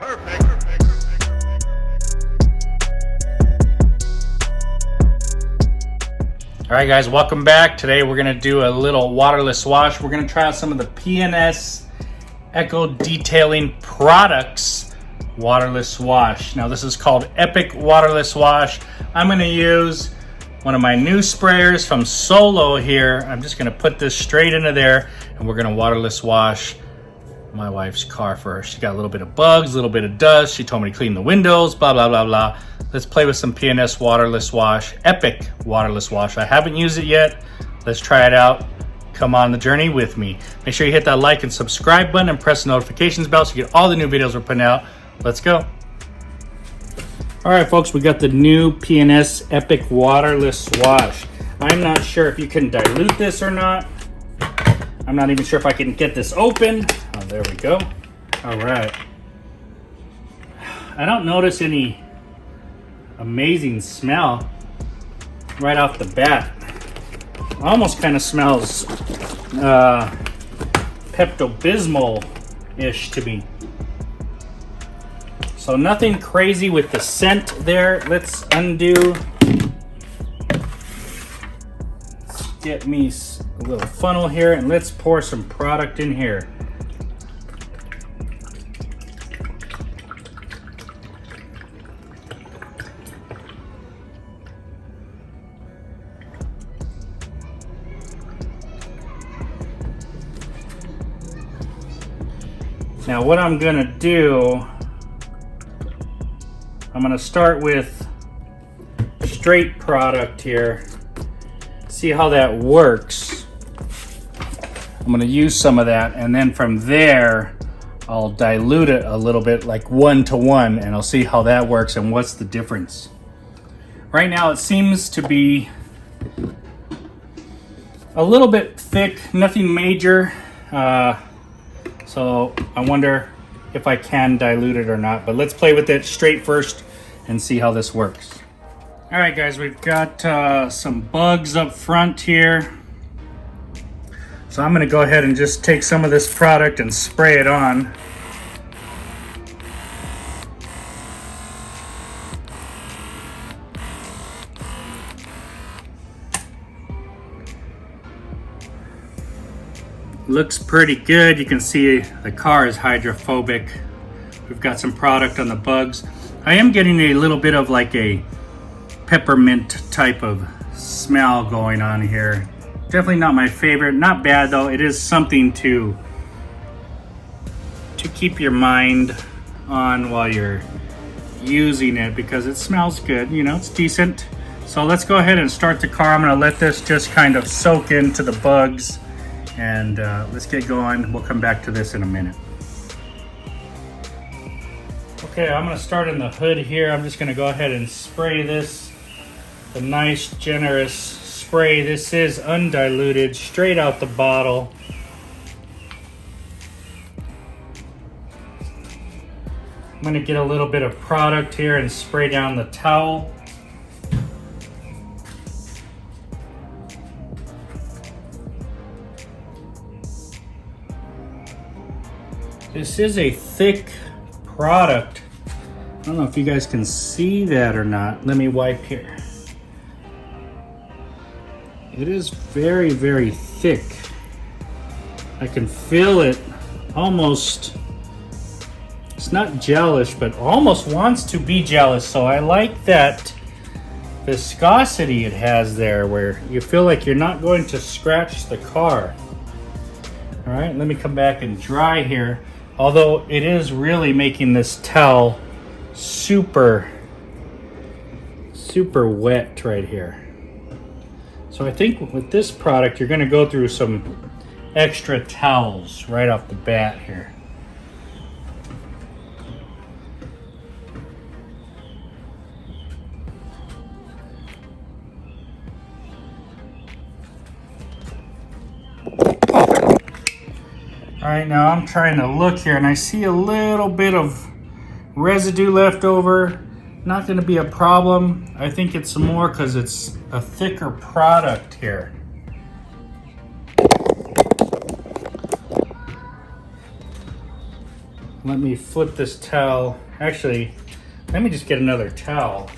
Perfect. All right, guys, welcome back. Today we're gonna do a little waterless wash. We're gonna try out some of the P&S Eco Detailing Products Waterless Wash. Now this is called Epic Waterless Wash. I'm gonna use one of my new sprayers from Solo here. I'm just gonna put this straight into there and we're gonna waterless wash my wife's car first. She got a little bit of bugs, a little bit of dust. She told me to clean the windows, blah, blah, blah, blah. Let's play with some P&S Waterless Wash, Epic Waterless Wash. I haven't used it yet. Let's try it out. Come on the journey with me. Make sure you hit that like and subscribe button and press the notifications bell so you get all the new videos we're putting out. Let's go. All right, folks, we got the new P&S Epic Waterless Wash. I'm not sure if you can dilute this or not. I'm not even sure if I can get this open. Oh, there we go. All right. I don't notice any amazing smell right off the bat. Almost kind of smells Pepto-Bismol-ish to me. So nothing crazy with the scent there. Let's undo. Let's get me a little funnel here and let's pour some product in here. Now what I'm gonna do, I'm gonna start with straight product here. See how that works. I'm gonna use some of that and then from there I'll dilute it a little bit, like 1-to-1, and I'll see how that works and what's the difference. Right now it seems to be a little bit thick, nothing major. So I wonder if I can dilute it or not, but let's play with it straight first and see how this works. All right, guys, we've got some bugs up front here. So I'm gonna go ahead and just take some of this product and spray it on. Looks pretty good. You can see the car is hydrophobic. We've got some product on the bugs. I am getting a little bit of like a peppermint type of smell going on here. Definitely not my favorite. Not bad though. It is something to keep your mind on while you're using it because it smells good. You know, it's decent. So let's go ahead and start the car. I'm gonna let this just kind of soak into the bugs. And let's get going. We'll come back to this in a minute. Okay, I'm gonna start in the hood here. I'm just gonna go ahead and spray this. A nice, generous spray. This is undiluted, straight out the bottle. I'm gonna get a little bit of product here and spray down the towel. This is a thick product. I don't know if you guys can see that or not. Let me wipe here. It is very, very thick. I can feel it almost, it's not gelish, but almost wants to be gelish. So I like that viscosity it has there where you feel like you're not going to scratch the car. All right, let me come back and dry here. Although it is really making this towel super wet right here. So I think with this product, you're gonna go through some extra towels right off the bat here. All right, now I'm trying to look here and I see a little bit of residue left over. Not gonna be a problem. I think it's more because it's a thicker product here. Let me flip this towel. Actually, let me just get another towel.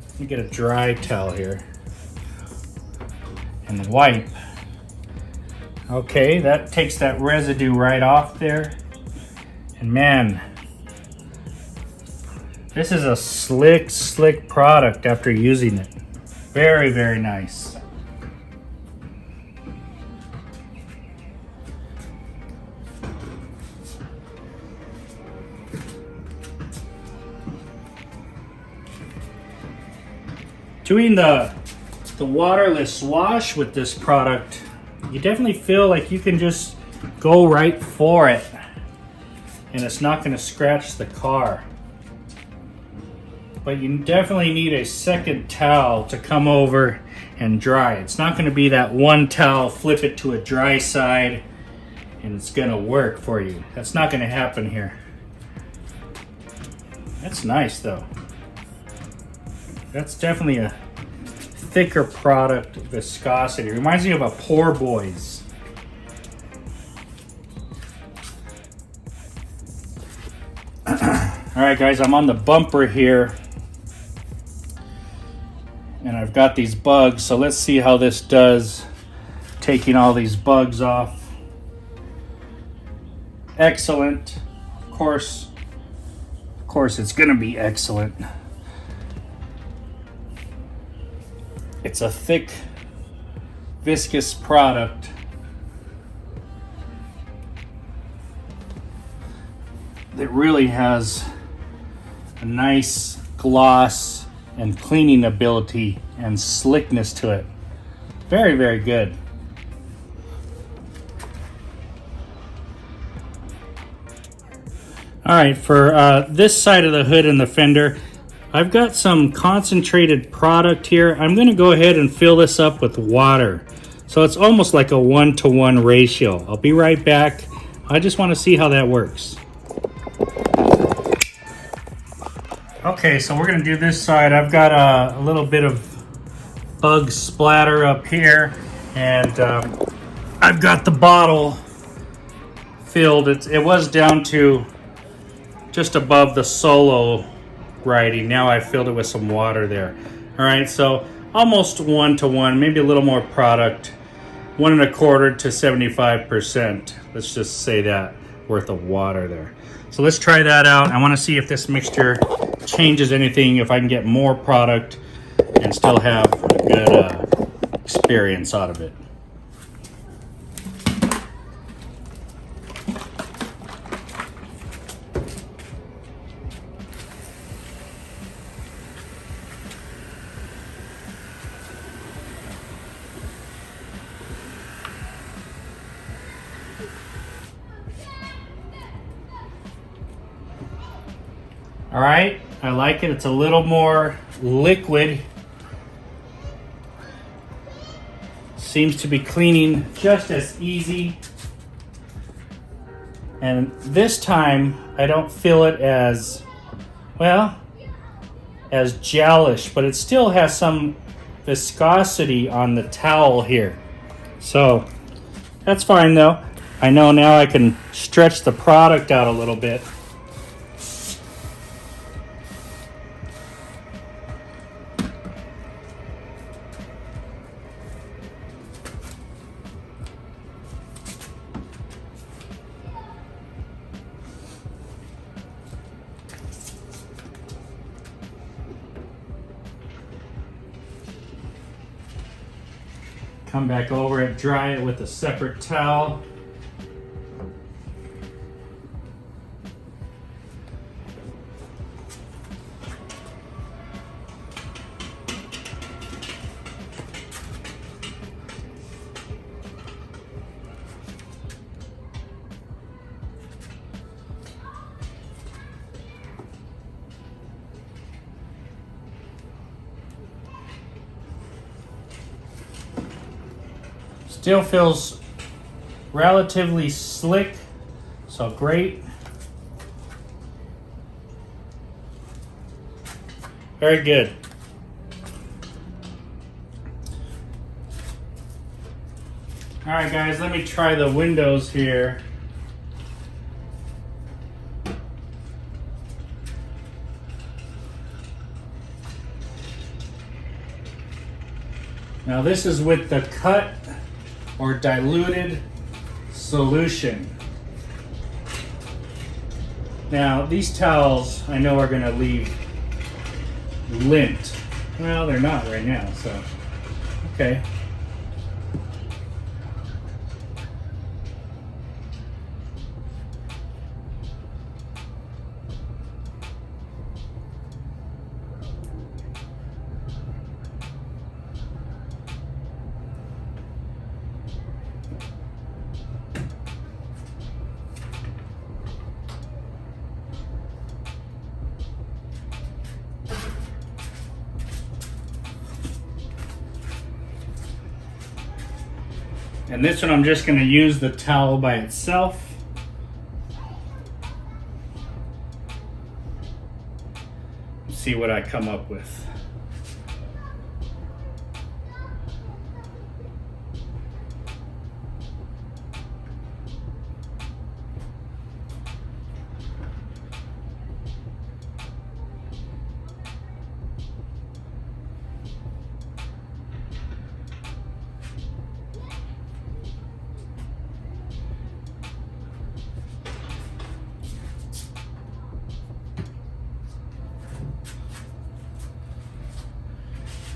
Let me get a dry towel here. And wipe. Okay, that takes that residue right off there. And man, this is a slick product after using it. Very, very nice. Doing the waterless wash with this product, you definitely feel like you can just go right for it and it's not going to scratch the car. But you definitely need a second towel to come over and dry. It's not going to be that one towel, flip it to a dry side, and it's going to work for you. That's not going to happen here. That's nice though. That's definitely a thicker product viscosity. It reminds me of a Poor Boys. All right, guys, I'm on the bumper here. And I've got these bugs, so let's see how this does, taking all these bugs off. Excellent. Of course it's gonna be excellent. It's a thick, viscous product that really has a nice gloss and cleaning ability and slickness to it. Very, very good. All right, for this side of the hood and the fender, I've got some concentrated product here. I'm gonna go ahead and fill this up with water. So it's almost like a 1-to-1 ratio. I'll be right back. I just wanna see how that works. Okay, so we're gonna do this side. I've got a little bit of bug splatter up here, and I've got the bottle filled. It was down to just above the solo writing. Now I filled it with some water there. All right, so almost 1-to-1, maybe a little more product. 1 1/4 to 75%. Let's just say that worth of water there. So let's try that out. I want to see if this mixture changes anything, if I can get more product and still have a good experience out of it. All right, I like it. It's a little more liquid. Seems to be cleaning just as easy. And this time, I don't feel it as, well, as gelish, but it still has some viscosity on the towel here. So that's fine though. I know now I can stretch the product out a little bit. Come back over it, dry it with a separate towel. Still feels relatively slick, so great. Very good. All right, guys, let me try the windows here. Now this is with the cut or diluted solution. Now these towels I know are going to leave lint. Well, they're not right now, so okay. And this one I'm just going to use the towel by itself. See what I come up with.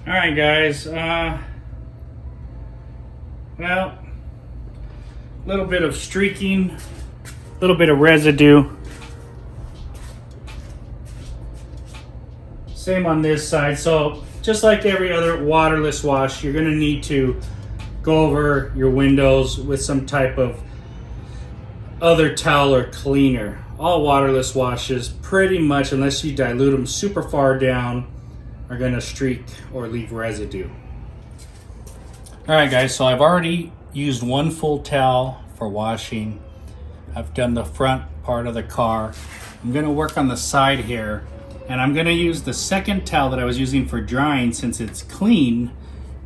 All right, guys. Well, a little bit of streaking, a little bit of residue. Same on this side. So just like every other waterless wash, you're going to need to go over your windows with some type of other towel or cleaner. All waterless washes, pretty much, unless you dilute them super far down, are going to streak or leave residue. All right, guys, so I've already used one full towel for washing. I've done the front part of the car. I'm going to work on the side here, and I'm going to use the second towel that I was using for drying. Since it's clean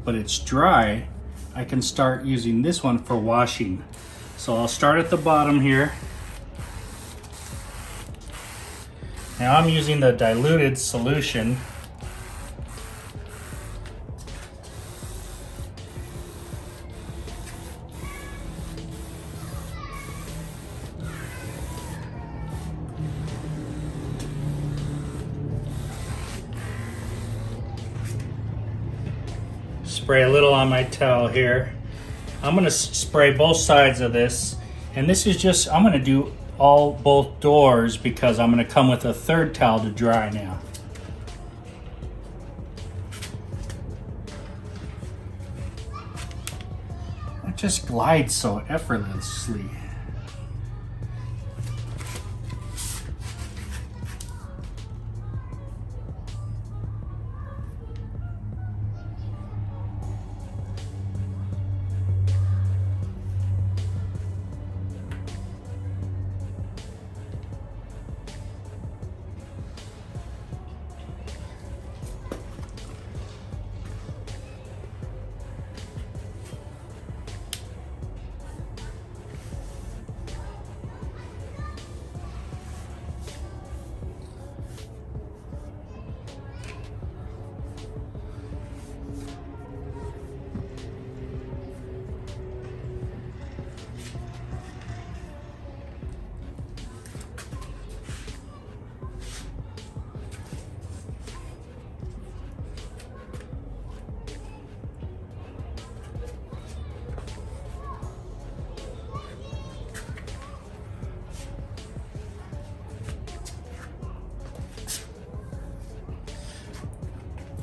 but it's dry, I can start using this one for washing. So I'll start at the bottom here. Now I'm using the diluted solution. Spray a little on my towel here. I'm going to spray both sides of this, and this is just, I'm going to do both doors because I'm going to come with a third towel to dry now. It just glides so effortlessly.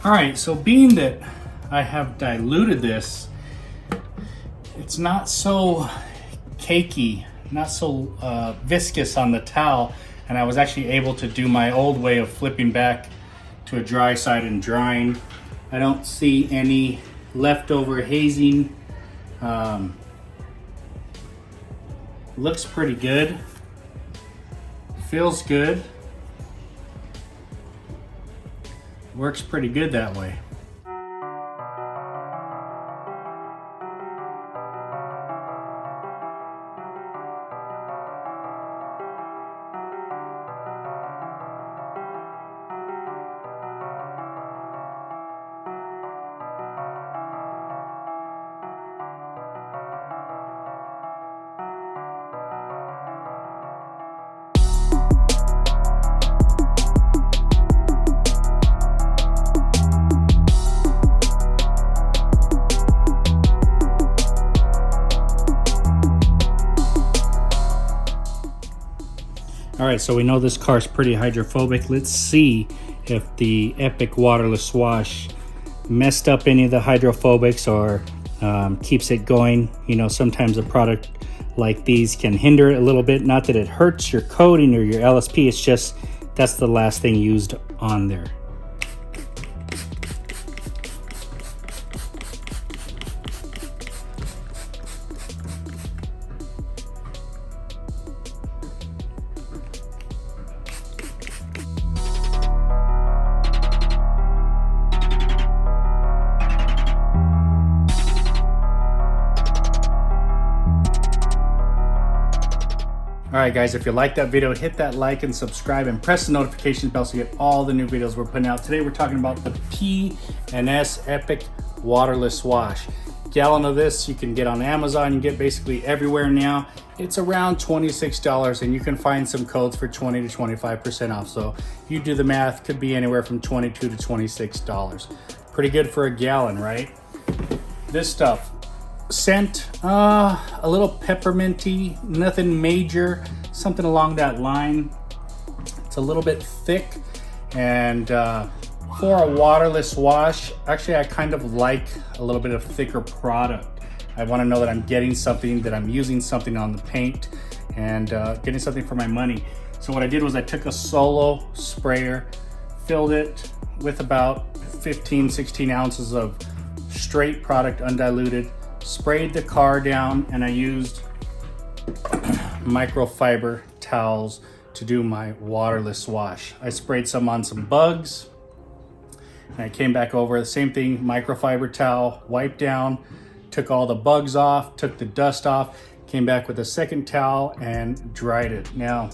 All right, so being that I have diluted this, it's not so cakey, not so viscous on the towel, and I was actually able to do my old way of flipping back to a dry side and drying. I don't see any leftover hazing. Looks pretty good, feels good. Works pretty good that way. right, so we know this car is pretty hydrophobic. Let's see if the Epic Waterless Wash messed up any of the hydrophobics or keeps it going. You know, sometimes a product like these can hinder it a little bit. Not that it hurts your coating or your LSP, it's just that's the last thing used on there. All right, guys, if you like that video, hit that like and subscribe and press the notification bell so you get all the new videos we're putting out. Today, we're talking about the P&S Epic Waterless Wash. Gallon of this you can get on Amazon. You get basically everywhere now. It's around $26, and you can find some codes for 20 to 25% off. So if you do the math, could be anywhere from $22 to $26. Pretty good for a gallon, right? This stuff. Scent, a little pepperminty, nothing major, something along that line. It's a little bit thick, and for a waterless wash, actually I kind of like a little bit of thicker product. I want to know that I'm getting something, that I'm using something on the paint, and getting something for my money. So what I did was I took a solo sprayer, filled it with about 15-16 ounces of straight product, undiluted, sprayed the car down, and I used microfiber towels to do my waterless wash. I sprayed some on some bugs, and I came back over, the same thing, microfiber towel, wiped down, took all the bugs off, took the dust off, came back with a second towel and dried it. Now,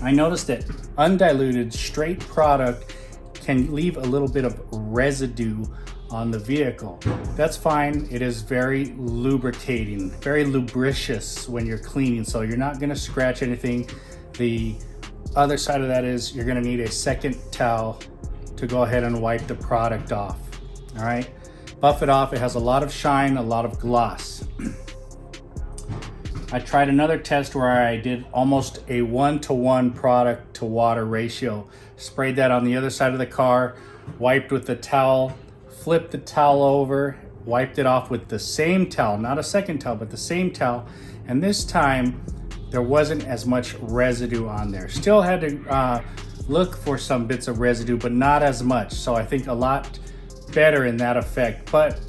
I noticed that undiluted straight product can leave a little bit of residue on the vehicle. That's fine. It is very lubricating, very lubricious when you're cleaning, so you're not gonna scratch anything. The other side of that is you're gonna need a second towel to go ahead and wipe the product off. All right, buff it off. It has a lot of shine, a lot of gloss. I tried another test where I did almost a 1-to-1 product to water ratio. Sprayed that on the other side of the car, wiped with the towel, flipped the towel over, wiped it off with the same towel, not a second towel, but the same towel. And this time there wasn't as much residue on there. Still had to look for some bits of residue, but not as much. So I think a lot better in that effect, but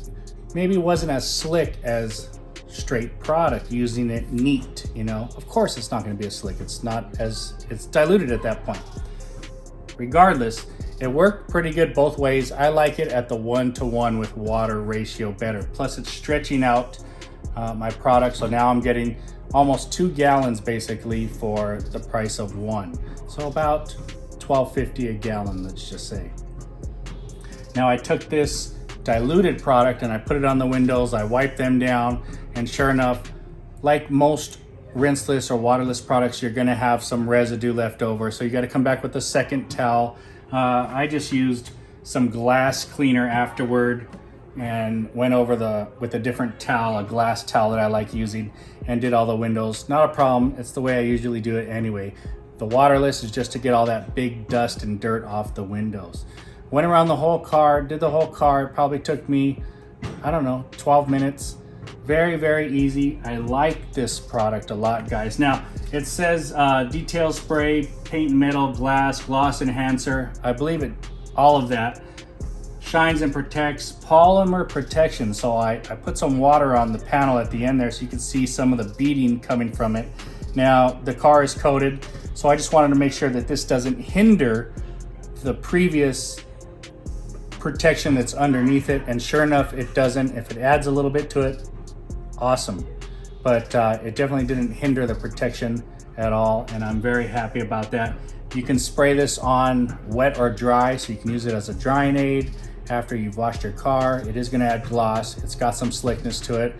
maybe wasn't as slick as straight product, using it neat, you know. Of course it's not gonna be as slick. It's diluted at that point. Regardless, it worked pretty good both ways. I like it at the 1-to-1 with water ratio better. Plus it's stretching out my product. So now I'm getting almost 2 gallons basically for the price of 1. So about $12.50 a gallon, let's just say. Now I took this diluted product and I put it on the windows. I wiped them down, and sure enough, like most rinseless or waterless products, you're gonna have some residue left over. So you gotta come back with a second towel. I just used some glass cleaner afterward and went over with a different towel, a glass towel that I like using, and did all the windows. Not a problem, it's the way I usually do it anyway. The waterless is just to get all that big dust and dirt off the windows. Went around the whole car, did the whole car. It probably took me, I don't know, 12 minutes. Very, very easy. I like this product a lot, guys. Now, it says detail spray, paint, metal, glass, gloss enhancer. I believe it, all of that. Shines and protects, polymer protection. So I put some water on the panel at the end there so you can see some of the beading coming from it. Now, the car is coated, so I just wanted to make sure that this doesn't hinder the previous protection that's underneath it, and sure enough, it doesn't. If it adds a little bit to it, awesome. But it definitely didn't hinder the protection at all, and I'm very happy about that. You can spray this on wet or dry, so you can use it as a drying aid after you've washed your car. It is gonna add gloss. It's got some slickness to it.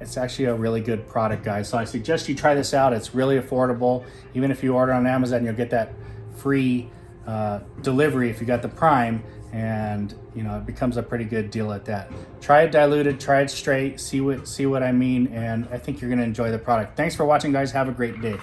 It's actually a really good product, guys. So I suggest you try this out. It's really affordable. Even if you order on Amazon, you'll get that free delivery if you got the Prime, and you know, it becomes a pretty good deal at that. Try it diluted, try it straight, see what I mean, and I think you're gonna enjoy the product. Thanks for watching, guys. Have a great day.